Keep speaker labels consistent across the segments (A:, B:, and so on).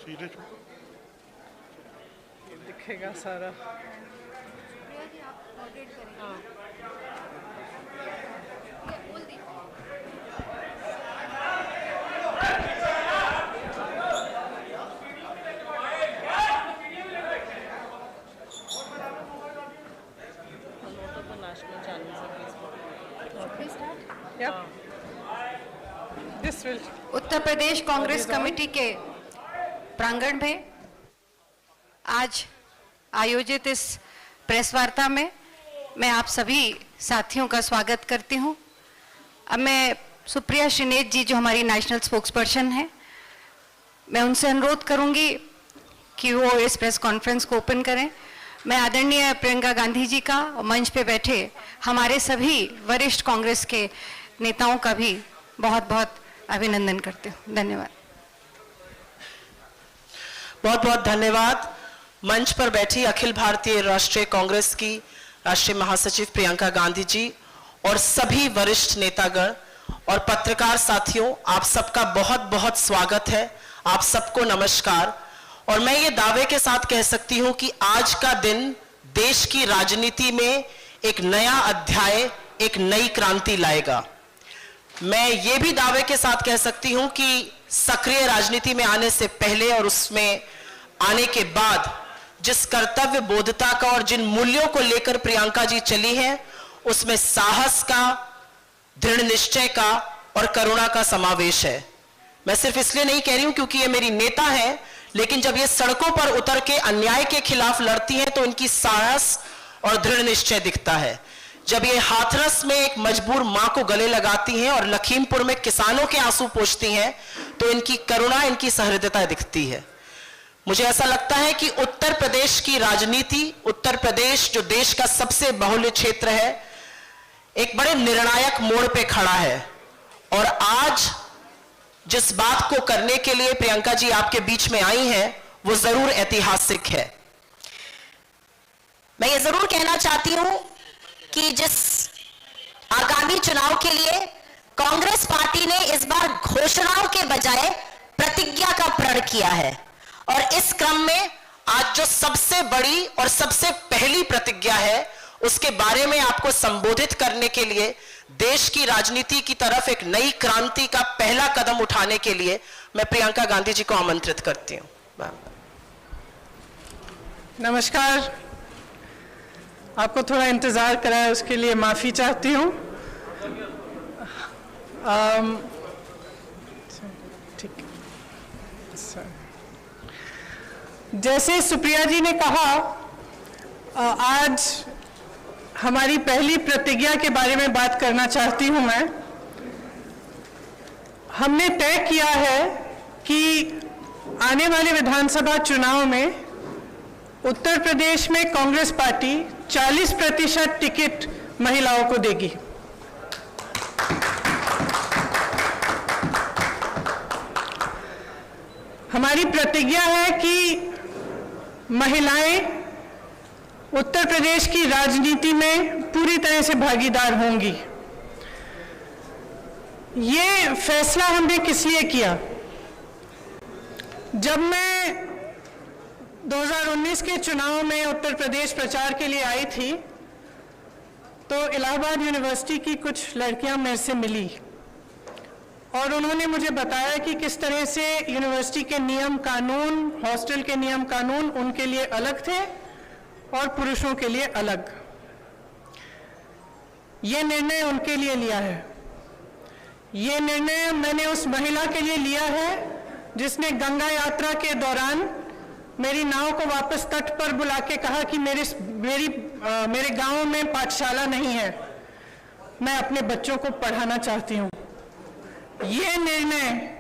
A: सीधे
B: दिखेगा सारा। हाँ।
C: उत्तर प्रदेश कांग्रेस कमेटी के प्रांगण में आज आयोजित इस प्रेस वार्ता में मैं आप सभी साथियों का स्वागत करती हूं। अब मैं सुप्रिया श्रीनेत जी जो हमारी नेशनल स्पोक्सपर्सन हैं, मैं उनसे अनुरोध करूंगी कि वो इस प्रेस कॉन्फ्रेंस को ओपन करें। मैं आदरणीय प्रियंका गांधी जी का और मंच पे बैठे हमारे सभी वरिष्ठ कांग्रेस के नेताओं का भी बहुत बहुत अभिनंदन करती हूँ। धन्यवाद।
D: बहुत बहुत धन्यवाद। मंच पर बैठी अखिल भारतीय राष्ट्रीय कांग्रेस की राष्ट्रीय महासचिव प्रियंका गांधी जी और सभी वरिष्ठ नेतागण और पत्रकार साथियों, आप सबका बहुत बहुत स्वागत है। आप सबको नमस्कार। और मैं ये दावे के साथ कह सकती हूँ कि आज का दिन देश की राजनीति में एक नया अध्याय, एक नई क्रांति लाएगा। मैं ये भी दावे के साथ कह सकती हूँ कि सक्रिय राजनीति में आने से पहले और उसमें आने के बाद जिस कर्तव्य बोधता का और जिन मूल्यों को लेकर प्रियंका जी चली हैं, उसमें साहस का, दृढ़ निश्चय का और करुणा का समावेश है। मैं सिर्फ इसलिए नहीं कह रही हूं क्योंकि ये मेरी नेता है, लेकिन जब ये सड़कों पर उतर के अन्याय के खिलाफ लड़ती हैं तो इनकी साहस और दृढ़ निश्चय दिखता है। जब ये हाथरस में एक मजबूर मां को गले लगाती हैं और लखीमपुर में किसानों के आंसू पोंछती हैं तो इनकी करुणा, इनकी सहृदयता दिखती है। मुझे ऐसा लगता है कि उत्तर प्रदेश की राजनीति, उत्तर प्रदेश जो देश का सबसे बहुल्य क्षेत्र है, एक बड़े निर्णायक मोड़ पे खड़ा है। और आज जिस बात को करने के लिए प्रियंका जी आपके बीच में आई हैं, वो जरूर ऐतिहासिक है।
E: मैं ये जरूर कहना चाहती हूं कि जिस आगामी चुनाव के लिए कांग्रेस पार्टी ने इस बार घोषणाओं के बजाय प्रतिज्ञा का प्रण किया है, और इस क्रम में आज जो सबसे बड़ी और सबसे पहली प्रतिज्ञा है, उसके बारे में आपको संबोधित करने के लिए, देश की राजनीति की तरफ एक नई क्रांति का पहला कदम उठाने के लिए मैं प्रियंका गांधी जी को आमंत्रित करती हूं।
B: नमस्कार। आपको थोड़ा इंतजार कराया उसके लिए माफी चाहती हूँ। ठीक है। जैसे सुप्रिया जी ने कहा, आज हमारी पहली प्रतिज्ञा के बारे में बात करना चाहती हूं मैं। हमने तय किया है कि आने वाले विधानसभा चुनाव में उत्तर प्रदेश में कांग्रेस पार्टी 40% टिकट महिलाओं को देगी। हमारी प्रतिज्ञा है कि महिलाएं उत्तर प्रदेश की राजनीति में पूरी तरह से भागीदार होंगी। ये फैसला हमने किस लिए किया? जब मैं 2019 के चुनाव में उत्तर प्रदेश प्रचार के लिए आई थी तो इलाहाबाद यूनिवर्सिटी की कुछ लड़कियां मेरे से मिली और उन्होंने मुझे बताया कि किस तरह से यूनिवर्सिटी के नियम कानून, हॉस्टल के नियम कानून उनके लिए अलग थे और पुरुषों के लिए अलग। ये निर्णय उनके लिए लिया है। ये निर्णय मैंने उस महिला के लिए लिया है जिसने गंगा यात्रा के दौरान मेरी नाव को वापस तट पर बुला के कहा कि मेरे गांव में पाठशाला नहीं है, मैं अपने बच्चों को पढ़ाना चाहती हूँ। ये निर्णय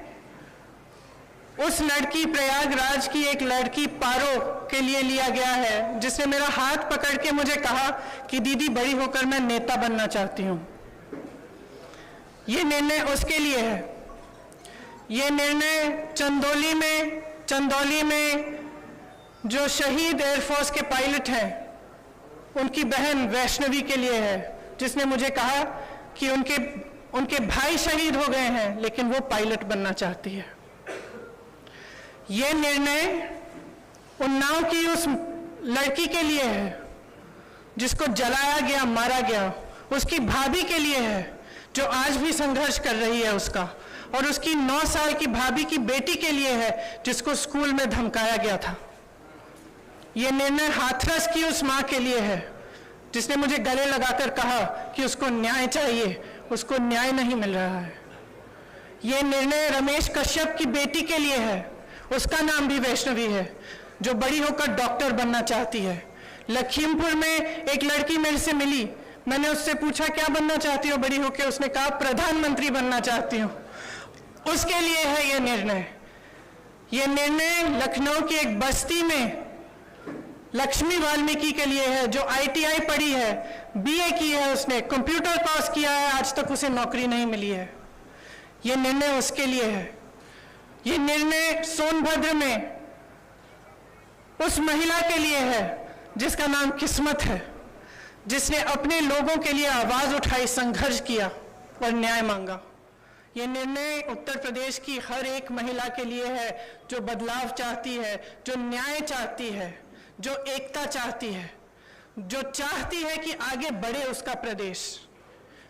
B: उस लड़की, प्रयागराज की एक लड़की पारो के लिए लिया गया है जिसने मेरा हाथ पकड़ के मुझे कहा कि दीदी बड़ी होकर मैं नेता बनना चाहती हूँ। ये निर्णय उसके लिए है। ये निर्णय चंदौली में जो शहीद एयरफोर्स के पायलट हैं उनकी बहन वैष्णवी के लिए है, जिसने मुझे कहा कि उनके भाई शहीद हो गए हैं लेकिन वो पायलट बनना चाहती है। ये निर्णय उन्नाव की उस लड़की के लिए है जिसको जलाया गया, मारा गया, उसकी भाभी के लिए है जो आज भी संघर्ष कर रही है उसका, और उसकी 9 साल की भाभी की बेटी के लिए है जिसको स्कूल में धमकाया गया था। ये निर्णय हाथरस की उस मां के लिए है जिसने मुझे गले लगाकर कहा कि उसको न्याय चाहिए, उसको न्याय नहीं मिल रहा है। ये निर्णय रमेश कश्यप की बेटी के लिए है, उसका नाम भी वैष्णवी है, जो बड़ी होकर डॉक्टर बनना चाहती है। लखीमपुर में एक लड़की मेरे से मिली, मैंने उससे पूछा क्या बनना चाहती हो बड़ी होकर, उसने कहा प्रधानमंत्री बनना चाहती हूँ। उसके लिए है ये निर्णय। ये निर्णय लखनऊ की एक बस्ती में लक्ष्मी वाल्मीकि के लिए है जो ITI पढ़ी है, BA की है, उसने कंप्यूटर कोर्स किया है, आज तक उसे नौकरी नहीं मिली है। ये निर्णय उसके लिए है। ये निर्णय सोनभद्र में उस महिला के लिए है जिसका नाम किस्मत है, जिसने अपने लोगों के लिए आवाज उठाई, संघर्ष किया और न्याय मांगा। ये निर्णय उत्तर प्रदेश की हर एक महिला के लिए है जो बदलाव चाहती है, जो न्याय चाहती है, जो एकता चाहती है, जो चाहती है कि आगे बढ़े उसका प्रदेश।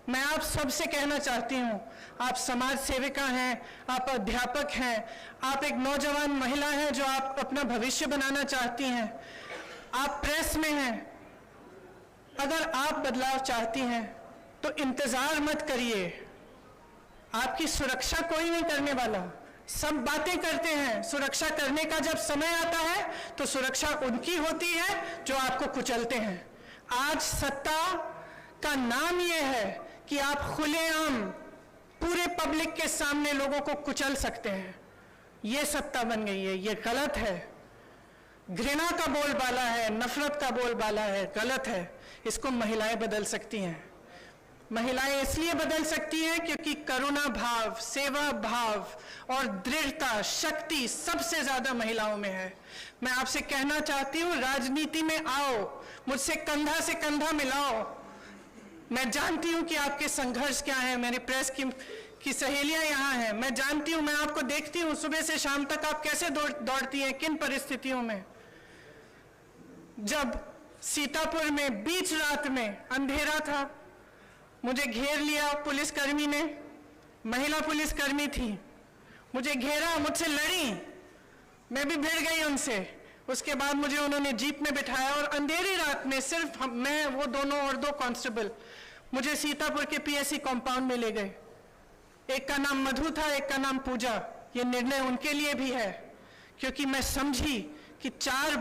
B: मैं आप सबसे कहना चाहती हूं, आप समाज सेविका हैं, आप अध्यापक हैं, आप एक नौजवान महिला हैं जो आप अपना भविष्य बनाना चाहती हैं, आप प्रेस में हैं। अगर आप बदलाव चाहती हैं तो इंतजार मत करिए, आपकी सुरक्षा कोई नहीं करने वाला। सब बातें करते हैं, सुरक्षा करने का जब समय आता है तो सुरक्षा उनकी होती है जो आपको कुचलते हैं। आज सत्ता का नाम यह है कि आप खुलेआम पूरे पब्लिक के सामने लोगों को कुचल सकते हैं। ये सत्ता बन गई है, ये गलत है। घृणा का बोलबाला है, नफरत का बोलबाला है, गलत है। इसको महिलाएं बदल सकती हैं। महिलाएं इसलिए बदल सकती हैं क्योंकि करुणा भाव, सेवा भाव और दृढ़ता, शक्ति सबसे ज्यादा महिलाओं में है। मैं आपसे कहना चाहती हूं, राजनीति में आओ, मुझसे कंधा से कंधा मिलाओ। मैं जानती हूं कि आपके संघर्ष क्या है। मेरी प्रेस की सहेलियां यहाँ हैं, मैं जानती हूं, मैं आपको देखती हूं सुबह से शाम तक आप कैसे दौड़ती हैं, किन परिस्थितियों में। जब सीतापुर में बीच रात में अंधेरा था, मुझे घेर लिया पुलिसकर्मी ने, महिला पुलिसकर्मी थी, मुझे घेरा, मुझसे लड़ी, मैं भी भिड़ गई उनसे। उसके बाद मुझे उन्होंने जीप में बिठाया और अंधेरी रात में सिर्फ मैं, वो दोनों और 2 कांस्टेबल मुझे सीतापुर के PSC कंपाउंड में ले गए। एक का नाम मधु था, एक का नाम पूजा। ये निर्णय उनके लिए भी है क्योंकि मैं समझी कि 4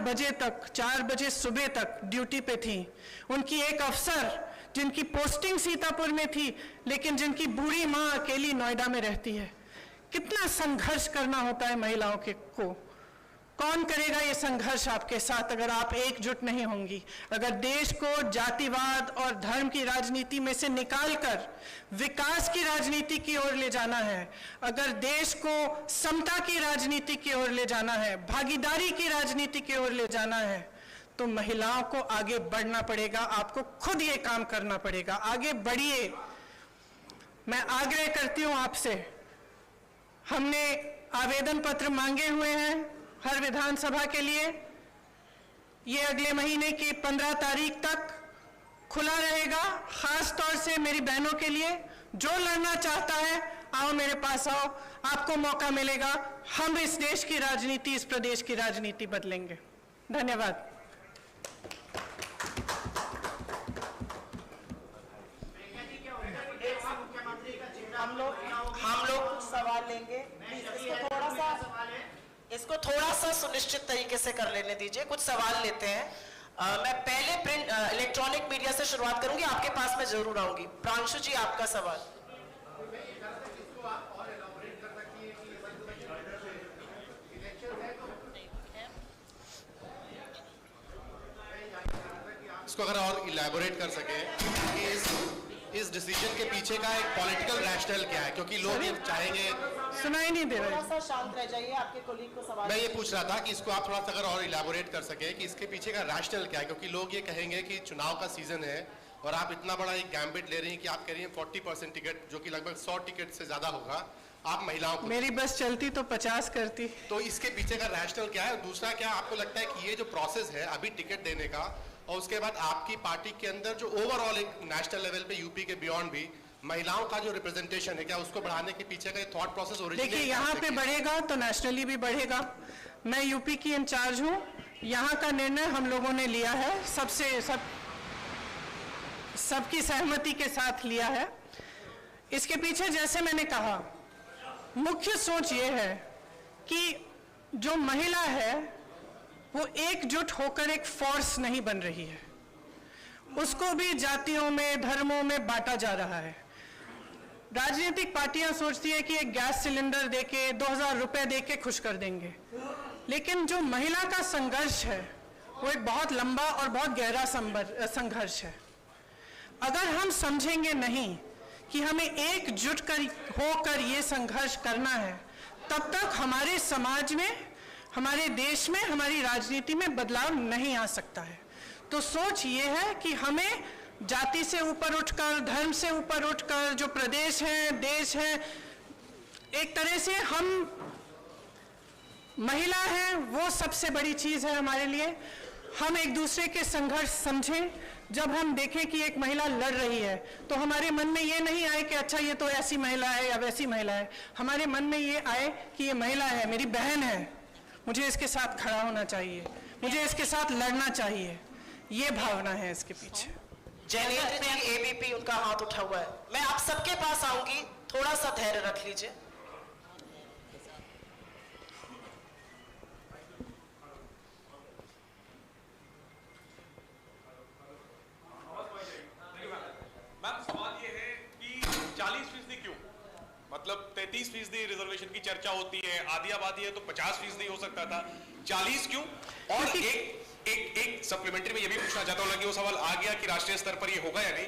B: बजे सुबह तक ड्यूटी पे थी। उनकी एक अफसर जिनकी पोस्टिंग सीतापुर में थी लेकिन जिनकी बूढ़ी माँ अकेली नोएडा में रहती है। कितना संघर्ष करना होता है महिलाओं को। कौन करेगा ये संघर्ष आपके साथ अगर आप एकजुट नहीं होंगी? अगर देश को जातिवाद और धर्म की राजनीति में से निकालकर विकास की राजनीति की ओर ले जाना है, अगर देश को समता की राजनीति की ओर ले जाना है, भागीदारी की राजनीति की ओर ले जाना है, तो महिलाओं को आगे बढ़ना पड़ेगा। आपको खुद ये काम करना पड़ेगा। आगे बढ़िए। मैं आग्रह करती हूं आपसे, हमने आवेदन पत्र मांगे हुए हैं हर विधानसभा के लिए। ये अगले महीने की 15 तारीख तक खुला रहेगा। खास तौर से मेरी बहनों के लिए, जो लड़ना चाहता है आओ मेरे पास आओ, आपको मौका मिलेगा। हम इस देश की राजनीति, इस प्रदेश की राजनीति बदलेंगे। धन्यवाद।
D: हम लोग सवाल लेंगे। इसको थोड़ा सा सुनिश्चित तरीके से कर लेने दीजिए। कुछ सवाल लेते हैं। मैं पहले प्रिंट इलेक्ट्रॉनिक मीडिया से शुरुआत करूंगी, आपके पास मैं जरूर आऊंगी। प्रांशु जी, आपका सवाल।
A: इसको अगर और इलैबोरेट कर सके कि इस डिसीजन के पीछे का एक पॉलिटिकल रैशनल क्या है, क्योंकि लोग ये चाहेंगे।
B: सुनाई नहीं दे रहा है।
D: थोड़ा सा शांत रह जाइए, आपके कोलीग को सवाल।
A: मैं ये पूछ रहा था कि इसको आप थोड़ा सा अगर और इलैबोरेट कर सके कि इसके पीछे का रैशनल क्या है, क्योंकि लोग ये कहेंगे कि चुनाव का सीजन है और आप इतना बड़ा एक गैम्बिट ले रही हैं कि आप कह रही हैं 40% टिकट, जो कि लगभग 100 टिकट से ज्यादा होगा, आप महिलाओं को,
B: मेरी बस चलती तो 50 करती।
A: तो इसके पीछे का रैशनल क्या है? दूसरा, क्या आपको लगता है कि ये जो प्रोसेस है अभी टिकट देने का और उसके बाद आपकी पार्टी के अंदर जो ओवरऑल एक नेशनल लेवल पे यूपी के बियॉन्ड भी महिलाओं का जो रिप्रेजेंटेशन है, क्या उसको बढ़ाने के पीछे का थॉट प्रोसेस ओरिजिनेट?
B: देखिए, यहाँ पे बढ़ेगा तो नेशनली भी बढ़ेगा। मैं यूपी की इंचार्ज हूँ, यहाँ का निर्णय हम लोगों ने लिया है, सबकी सहमति के साथ लिया है। इसके पीछे जैसे मैंने कहा, मुख्य सोच ये है कि जो महिला है वो एकजुट होकर एक फोर्स नहीं बन रही है, उसको भी जातियों में, धर्मों में बांटा जा रहा है। राजनीतिक पार्टियां सोचती है कि एक गैस सिलेंडर देके 2000 रुपए देके खुश कर देंगे, लेकिन जो महिला का संघर्ष है वो एक बहुत लंबा और बहुत गहरा संघर्ष है। अगर हम समझेंगे नहीं कि हमें एकजुट होकर ये संघर्ष करना है, तब तक हमारे समाज में, हमारे देश में, हमारी राजनीति में बदलाव नहीं आ सकता है। तो सोच ये है कि हमें जाति से ऊपर उठकर, धर्म से ऊपर उठकर, जो प्रदेश है, देश है, एक तरह से हम महिला हैं, वो सबसे बड़ी चीज है हमारे लिए। हम एक दूसरे के संघर्ष समझें। जब हम देखें कि एक महिला लड़ रही है तो हमारे मन में ये नहीं आए कि अच्छा ये तो ऐसी महिला है या वैसी महिला है। हमारे मन में ये आए कि ये महिला है, मेरी बहन है, मुझे इसके साथ खड़ा होना चाहिए, मुझे इसके साथ लड़ना चाहिए। ये भावना है इसके पीछे।
D: जयनेन्द्र जी एबीपी, उनका हाथ उठा हुआ है। मैं आप सबके पास आऊंगी, थोड़ा सा धैर्य रख लीजिए।
F: मैम, सवाल ये है कि 40% क्यों? मतलब 33% रिजर्वेशन की चर्चा होती है, आधी आबादी है तो 50% हो सकता था, 40 क्यों? और एक सप्लीमेंट्री में ये भी पूछना चाहता हूँ, वो सवाल आ गया कि राष्ट्रीय स्तर पर ये होगा या नहीं।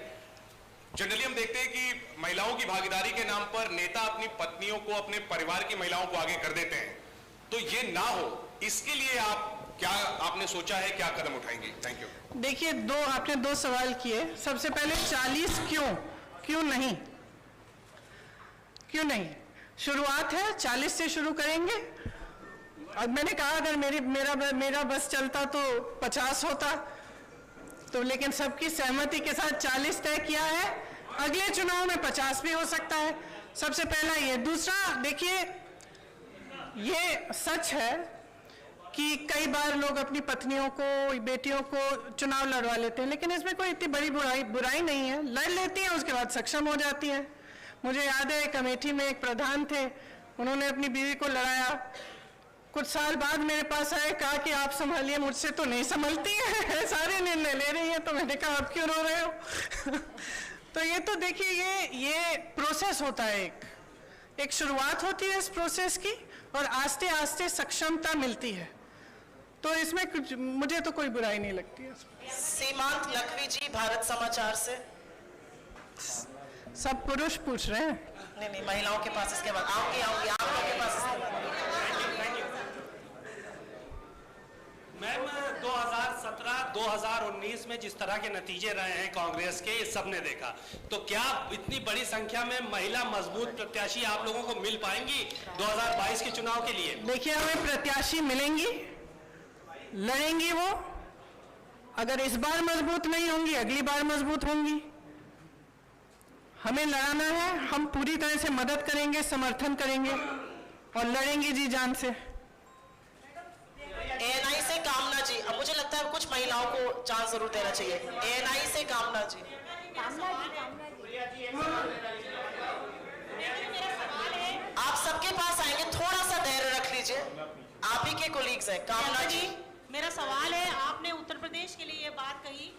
F: जनरली हम देखते हैं कि महिलाओं की भागीदारी के नाम पर नेता अपनी पत्नियों को, अपने परिवार की महिलाओं को आगे कर देते हैं, तो ये ना हो, इसके लिए आपने सोचा है, क्या कदम उठाएंगे? Thank you.
B: देखिए, आपने दो सवाल किए। सबसे पहले 40 क्यों नहीं? क्यों नहीं? शुरुआत है, 40 से शुरू करेंगे। और मैंने कहा अगर मेरा बस चलता तो 50 होता, तो लेकिन सबकी सहमति के साथ 40 तय किया है। अगले चुनाव में 50 भी हो सकता है। सबसे पहला ये। दूसरा, देखिए, ये सच है कि कई बार लोग अपनी पत्नियों को, बेटियों को चुनाव लड़वा लेते हैं, लेकिन इसमें कोई इतनी बड़ी बुराई नहीं है। लड़ लेती हैं, उसके बाद सक्षम हो जाती हैं। मुझे याद है, कमेटी में एक प्रधान थे, उन्होंने अपनी बीवी को लड़ाया, कुछ साल बाद मेरे पास आए, कहा कि आप संभालिए, मुझसे तो नहीं संभलती है, सारे निर्णय ले रही है। तो मैंने कहा आप क्यों रो रहे हो? तो ये तो देखिए, ये प्रोसेस होता है, एक शुरुआत होती है इस प्रोसेस की, और आस्ते आस्ते सक्षमता मिलती है। तो इसमें कुछ, मुझे तो कोई बुराई नहीं लगती है।
D: सीमांत नकवी जी, भारत समाचार से।
B: सब पुरुष पूछ रहे हैं?
D: नहीं, महिलाओं के पास इसके बाद आऊंगी, आप लोगों के पास इसके बाद।
G: मैम, 2017-2019 में जिस तरह के नतीजे रहे हैं कांग्रेस के, सबने देखा, तो क्या इतनी बड़ी संख्या में महिला मजबूत प्रत्याशी आप लोगों को मिल पाएंगी 2022 के चुनाव के लिए?
B: देखिए, हमें प्रत्याशी मिलेंगी, लड़ेंगी वो। अगर इस बार मजबूत नहीं होंगी, अगली बार मजबूत होंगी। हमें लड़ाना है, हम पूरी तरह से मदद करेंगे, समर्थन करेंगे और लड़ेंगे जी जान से।
D: एएनआई से कामना जी, अब मुझे लगता है कुछ महिलाओं को चांस जरूर देना चाहिए। एएनआई से कामना जी। आप सबके पास आएंगे, थोड़ा सा धैर्य रख लीजिए, आप ही के कोलीग्स हैं। कामना जी,
H: मेरा सवाल है, आपने उत्तर प्रदेश के लिए ये बात कही,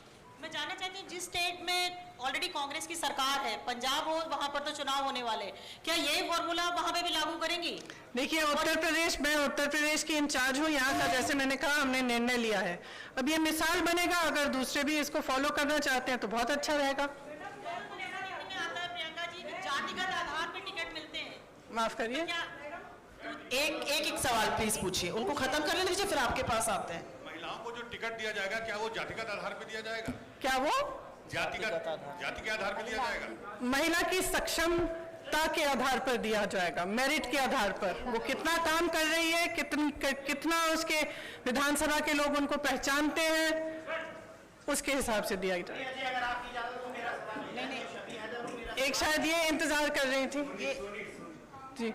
H: मैं जानना चाहती हूँ, जिस स्टेट में ऑलरेडी कांग्रेस की सरकार है, पंजाब हो, वहां पर तो चुनाव होने वाले, क्या यही फॉर्मूला वहां पे भी लागू करेंगी?
B: देखिए, मैं उत्तर प्रदेश की इंचार्ज हूँ यहाँ का। जैसे मैंने कहा, हमने निर्णय लिया है। अब ये मिसाल बनेगा, अगर दूसरे भी इसको फॉलो करना चाहते हैं तो बहुत अच्छा रहेगा।
H: प्रियंका जी, जातिगत आधार पर टिकट मिलते हैं।
B: माफ करिए,
D: एक सवाल प्लीज पूछिए, उनको खत्म कर लीजिए, फिर आपके पास आते हैं।
F: महिलाओं को जो टिकट दिया जाएगा, क्या वो जातिगत आधार पर दिया जाएगा?
B: क्या वो
F: जाति के आधार पर दिया जाएगा?
B: महिला की योग्यता के आधार पर दिया जाएगा, मेरिट के आधार पर। वो कितना काम कर रही है, कितना उसके विधानसभा के लोग उनको पहचानते हैं, उसके हिसाब से दिया जाएगा। एक शायद ये इंतजार कर रही थी जी।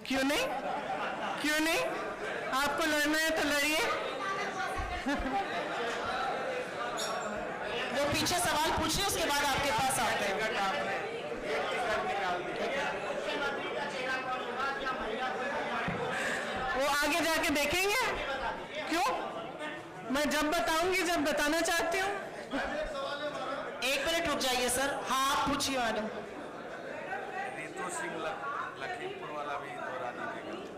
B: क्यों नहीं, क्यों नहीं, आपको लड़ना है तो लड़िए।
D: वो पीछे सवाल पूछिए, उसके बाद आपके पास आते हैं।
B: वो आगे जाके देखेंगे, क्यों? मैं जब बताऊंगी, जब बताना चाहती हूँ।
D: 1 मिनट रुक जाइए सर। हाँ आप पूछिए मैडम।
I: रितु सिंह लखीमपुर वाला भी दोहरा दीजिएगा।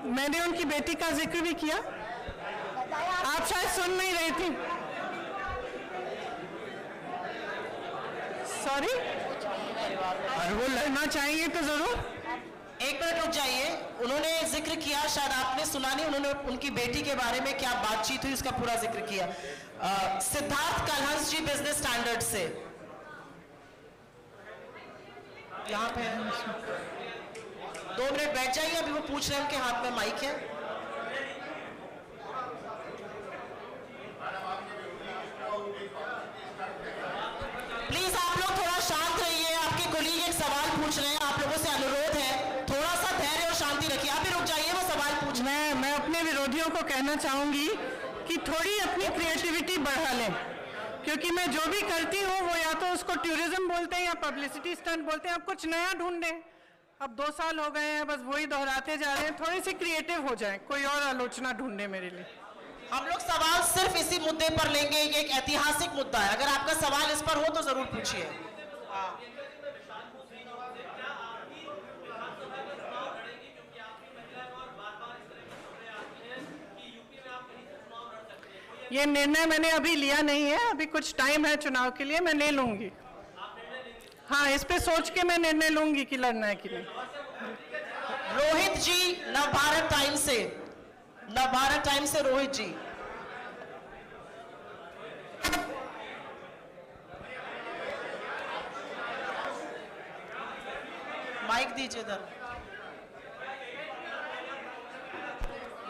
B: मैंने उनकी बेटी का जिक्र भी किया, आप शायद सुन नहीं रही थी। सॉरी, और वो लड़ना चाहिए तो जरूर।
D: 1 मिनट रुक जाइए। उन्होंने जिक्र किया, शायद आपने सुना नहीं, उन्होंने उनकी बेटी के बारे में क्या बातचीत हुई उसका पूरा जिक्र किया। सिद्धार्थ कलहंस जी बिजनेस स्टैंडर्ड से यहाँ पे 2 मिनट बैठ जाइए, अभी वो पूछ रहे हैं, उनके हाथ में माइक है। प्लीज आप लोग थोड़ा शांत रहिए, आपके कोलीग एक सवाल पूछ रहे हैं, आप लोगों से अनुरोध है थोड़ा सा धैर्य और शांति रखिए। आप भी रुक जाइए, वो सवाल पूछ।
B: मैं अपने विरोधियों को कहना चाहूंगी कि थोड़ी अपनी क्रिएटिविटी बढ़ा लें, क्योंकि मैं जो भी करती हूँ वो या तो उसको टूरिज्म बोलते हैं या पब्लिसिटी स्टंट बोलते हैं। अब कुछ नया ढूंढें, अब 2 साल हो गए हैं, बस वही दोहराते जा रहे हैं। थोड़ी सी क्रिएटिव हो जाएं, कोई और आलोचना ढूंढे मेरे लिए।
D: हम लोग सवाल सिर्फ इसी मुद्दे पर लेंगे, एक ऐतिहासिक मुद्दा है, अगर आपका सवाल इस पर हो तो जरूर पूछिए।
B: ये निर्णय मैंने अभी लिया नहीं है, अभी कुछ टाइम है चुनाव के लिए, मैं ले लूंगी। हाँ, इस पे सोच के मैं निर्णय लूंगी कि लड़ना है कि नहीं।
D: रोहित जी नवभारत टाइम्स से, नवभारत टाइम्स से रोहित जी। माइक दीजिए इधर।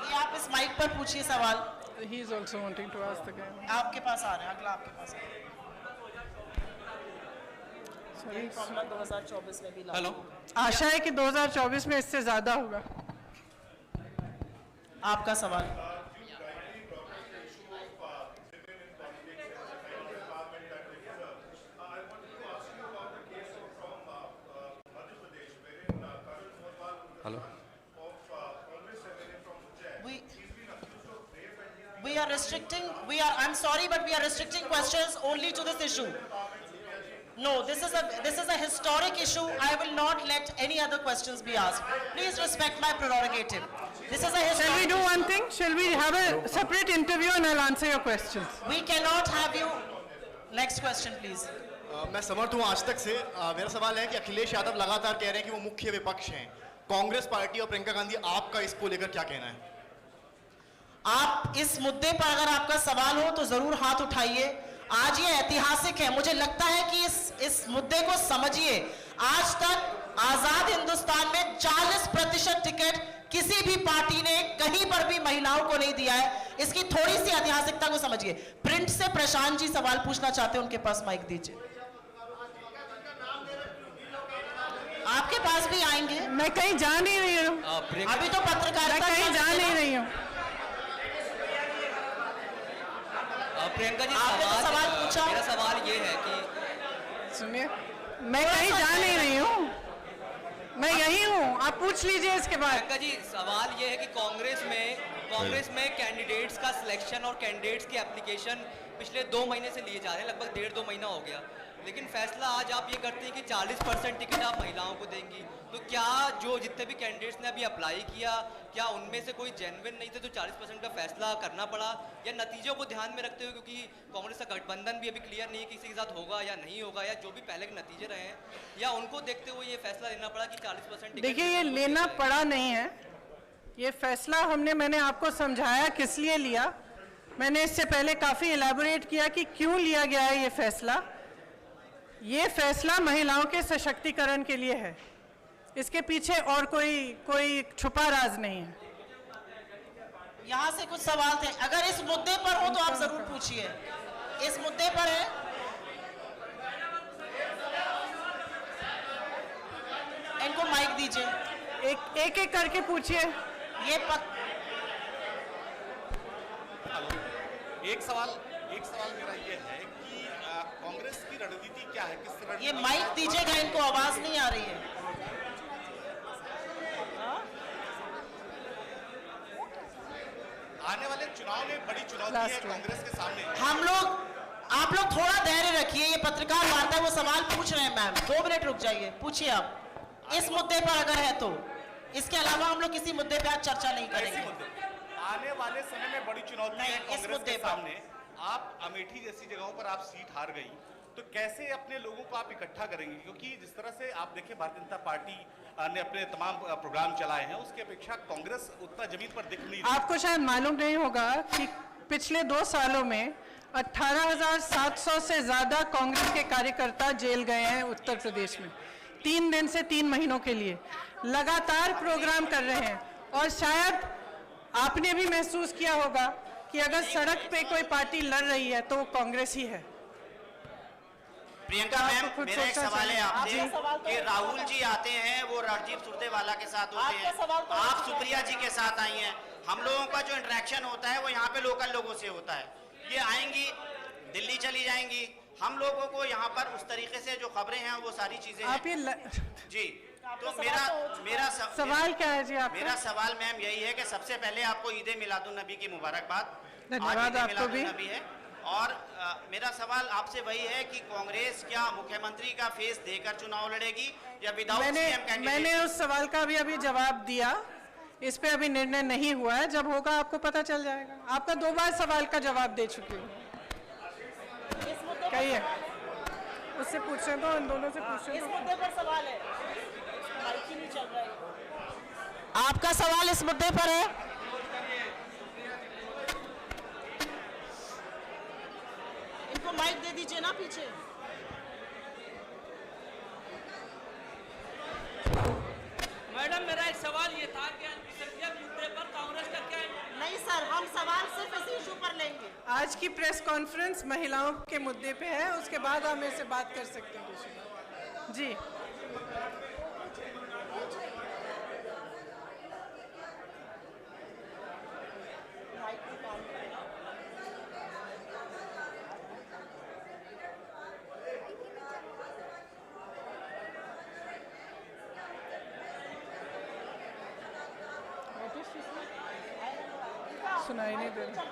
D: ये आप इस माइक पर पूछिए सवाल।
B: He is also wanting to ask again.
D: आपके पास आ रहे हैं, अगला आपके पास आ रहा है। फॉर्मूला 2024 में भी लागू।
F: हेलो,
B: आशा है कि 2024 में इससे ज्यादा होगा।
D: आपका सवाल।
F: Hello,
D: We are restricting, I'm sorry, but we are restricting questions only to this issue. No, this is a historic issue. I will not let any other questions be asked. Please respect my prerogative. This is a historic.
B: Shall we do one thing? Shall we have a separate interview and I'll answer your questions?
D: We cannot have you. Next question, please.
J: मैं समर्थ हूँ आज तक से। मेरा सवाल है कि अखिलेश यादव लगातार कह रहे हैं कि वो मुख्य विपक्ष हैं। कांग्रेस पार्टी और प्रियंका गांधी, आपका इसको लेकर क्या कहना है?
D: आप इस मुद्दे पर अगर आपका सवाल हो तो जरूर हाथ उठाइए। आज ये ऐतिहासिक है, मुझे लगता है कि इस मुद्दे को समझिए। आज तक आजाद हिंदुस्तान में 40% टिकट किसी भी पार्टी ने कहीं पर भी महिलाओं को नहीं दिया है। इसकी थोड़ी सी ऐतिहासिकता को समझिए। प्रिंट से प्रशांत जी सवाल पूछना चाहते हैं, उनके पास माइक दीजिए। आपके पास भी आएंगे।
B: मैं कहीं जा नहीं रही हूँ,
D: अभी तो पत्रकारिता,
B: मैं कहीं जा नहीं रही हूँ।
K: प्रियंका जी,
D: आपने तो सवाल पूछा।
K: मेरा सवाल ये है कि
B: सुनिए, मैं कहीं जा नहीं रही हूँ, मैं यही हूँ, आप पूछ लीजिए इसके बाद।
K: प्रियंका जी, सवाल ये है कि कांग्रेस में कैंडिडेट्स का सिलेक्शन और कैंडिडेट्स की एप्लीकेशन पिछले 2 महीने से लिए जा रहे हैं, लगभग 1.5-2 महीना हो गया, लेकिन फैसला आज आप ये करते हैं कि 40% टिकट आप महिलाओं को देंगी। तो क्या जो जितने भी कैंडिडेट्स ने अभी अप्लाई किया, क्या उनमें से कोई जेन्युइन नहीं थे तो 40% का फैसला करना पड़ा, या नतीजों को ध्यान में रखते हुए, क्योंकि कांग्रेस का गठबंधन भी अभी क्लियर नहीं है किसी के साथ होगा या नहीं होगा, या जो भी पहले के नतीजे रहे हैं, या उनको देखते हुए ये फैसला लेना पड़ा कि 40%?
B: देखिए, ये लेना पड़ा नहीं है, ये फैसला मैंने आपको समझाया किस लिए लिया। मैंने इससे पहले काफ़ी इलेबोरेट किया कि क्यों लिया गया है ये फैसला। ये फैसला महिलाओं के सशक्तिकरण के लिए है, इसके पीछे और कोई छुपा राज नहीं है।
L: यहाँ से कुछ सवाल थे, अगर इस मुद्दे पर हो तो आप जरूर पूछिए। इस मुद्दे पर है, इनको माइक दीजिए।
B: एक करके पूछिए।
L: ये
I: एक सवाल मेरा ये है कि कांग्रेस की रणनीति क्या है, किस रणनीति?
L: ये माइक दीजिएगा, इनको आवाज नहीं आ रही है।
I: आने वाले चुनाव में बड़ी चुनौती है कांग्रेस के सामने।
L: आप लोग थोड़ा धैर्य रखिए, ये पत्रकार वार्ता है, वो सवाल पूछ रहे हैं। मैम 2 मिनट रुक जाइए, पूछिए आप इस मुद्दे पर अगर है तो। इसके अलावा हम लोग किसी मुद्दे पे आज चर्चा नहीं करेंगे।
I: आने वाले समय में बड़ी चुनौती है
L: इस
I: कांग्रेस
L: मुद्दे
I: के
L: पर।
I: सामने। आप अमेठी जैसी जगहों पर आप सीट हार गई, तो कैसे अपने लोगों को आप इकट्ठा करेंगे? क्योंकि जिस तरह से आप देखिए भारतीय जनता पार्टी ने अपने तमाम प्रोग्राम चलाए हैं, उसकी अपेक्षा कांग्रेस उतना जमीन पर दिख नहीं रही।
B: आपको शायद मालूम नहीं होगा कि पिछले 2 सालों में 18,700 से ज्यादा कांग्रेस के कार्यकर्ता जेल गए हैं उत्तर प्रदेश में। 3 दिन से 3 महीनों के लिए लगातार प्रोग्राम कर रहे हैं। और शायद आपने भी महसूस किया होगा कि अगर सड़क पे कोई पार्टी लड़ रही है तो वो कांग्रेस ही है।
M: प्रियंका मैम, मेरा एक सवाल है आपसे कि राहुल जी आते हैं, वो राजीव सुरजेवाला के साथ होते हैं, आप सुप्रिया जी के साथ आई हैं। हम लोगों का जो इंटरेक्शन होता है वो यहाँ पे लोकल लोगों से होता है। ये आएंगी, दिल्ली चली जाएंगी, हम लोगों को यहाँ पर उस तरीके से जो खबरें हैं वो सारी चीजें
B: आप ये
M: जी। तो मेरा
B: सवाल क्या है जी आपका?
M: मेरा सवाल मैम यही है कि सबसे पहले आपको ईद मिलादुन नबी की मुबारकबाद।
B: धन्यवाद आपको भी।
M: नबी है। और मेरा सवाल आपसे वही है कि कांग्रेस क्या मुख्यमंत्री का फेस देकर चुनाव लड़ेगी या विदाउट सीएम कैंडिडेट?
B: मैंने उस सवाल का भी अभी जवाब दिया, इस पे अभी निर्णय नहीं हुआ है, जब होगा आपको पता चल जाएगा। आपका 2 बार सवाल का जवाब दे चुकी हूँ। कहिए, उससे पूछ रहे तो इन दोनों से पूछ रहे।
L: इस मुद्दे पर सवाल है, माइक ही नहीं चल रहा है। आपका सवाल इस मुद्दे पर है? इनको माइक दे दीजिए ना पीछे।
K: मैडम, मेरा एक सवाल ये था कि अल्पसंख्यक मुद्दे पर कांग्रेस का क्या?
L: नहीं सर, हम सवाल सिर्फ इसी इशू पर लेंगे।
B: आज की प्रेस कॉन्फ्रेंस महिलाओं के मुद्दे पे है, उसके बाद हम इससे बात कर सकते हैं जी। सुनाई नहीं दे रहा।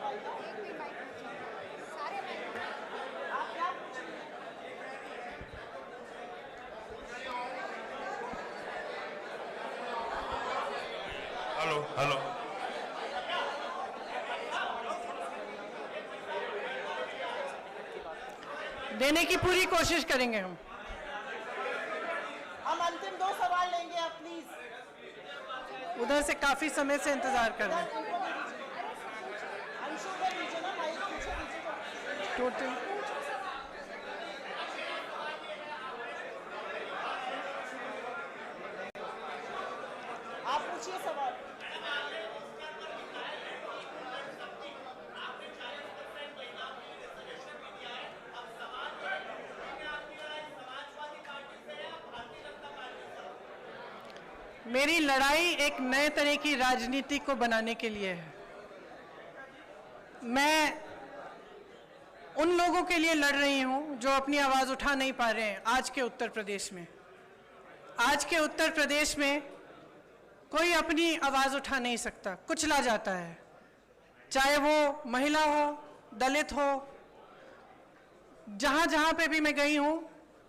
I: हेलो
B: देने की पूरी कोशिश करेंगे हम।
L: अंतिम 2 सवाल लेंगे आप प्लीज।
B: उधर से काफी समय से इंतजार कर रहे हैं। टोटल
L: आप पूछिए सवाल।
B: मेरी लड़ाई एक नए तरह की राजनीति को बनाने के लिए है। मैं उन लोगों के लिए लड़ रही हूं जो अपनी आवाज उठा नहीं पा रहे हैं आज के उत्तर प्रदेश में। आज के उत्तर प्रदेश में कोई अपनी आवाज उठा नहीं सकता, कुचला जाता है, चाहे वो महिला हो, दलित हो। जहां जहां पे भी मैं गई हूं,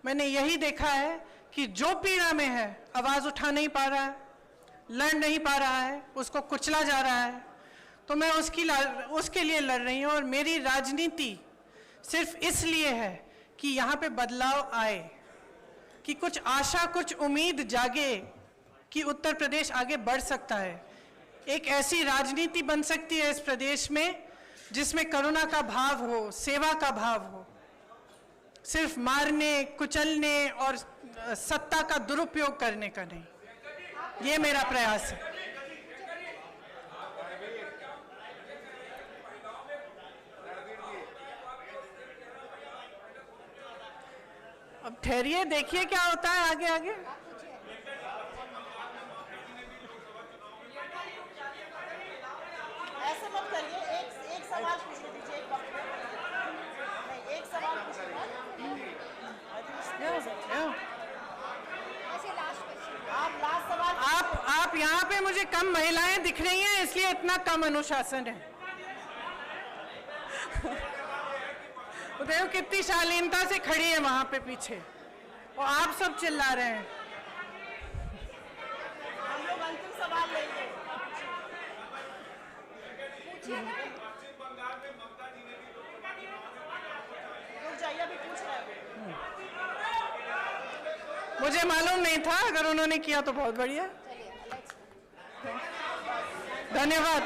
B: मैंने यही देखा है कि जो पीड़ा में है, आवाज उठा नहीं पा रहा है, लड़ नहीं पा रहा है, उसको कुचला जा रहा है, तो मैं उसके लिए लड़ रही हूँ। और मेरी राजनीति सिर्फ इसलिए है कि यहाँ पे बदलाव आए, कि कुछ आशा, कुछ उम्मीद जागे कि उत्तर प्रदेश आगे बढ़ सकता है। एक ऐसी राजनीति बन सकती है इस प्रदेश में जिसमें करुणा का भाव हो, सेवा का भाव हो, सिर्फ मारने, कुचलने और सत्ता का दुरुपयोग करने का नहीं। ये मेरा प्रयास है। अब ठहरिए, देखिए क्या होता है आगे आगे।
L: ऐसे मत करिए, एक सवाल पूछने दीजिए, एक सवाल पूछिए। आप लास्ट सवाल।
B: आप यहाँ पे मुझे कम महिलाएं दिख रही हैं, इसलिए इतना कम अनुशासन है। देखो कितनी शालीनता से खड़ी है वहां पे पीछे, और आप सब चिल्ला रहे हैं।
L: हम लोग अंतिम सवाल लेंगे। रुक जाइए, अभी पूछ रहे हैं।
B: मुझे मालूम नहीं था, अगर उन्होंने किया तो बहुत बढ़िया। धन्यवाद।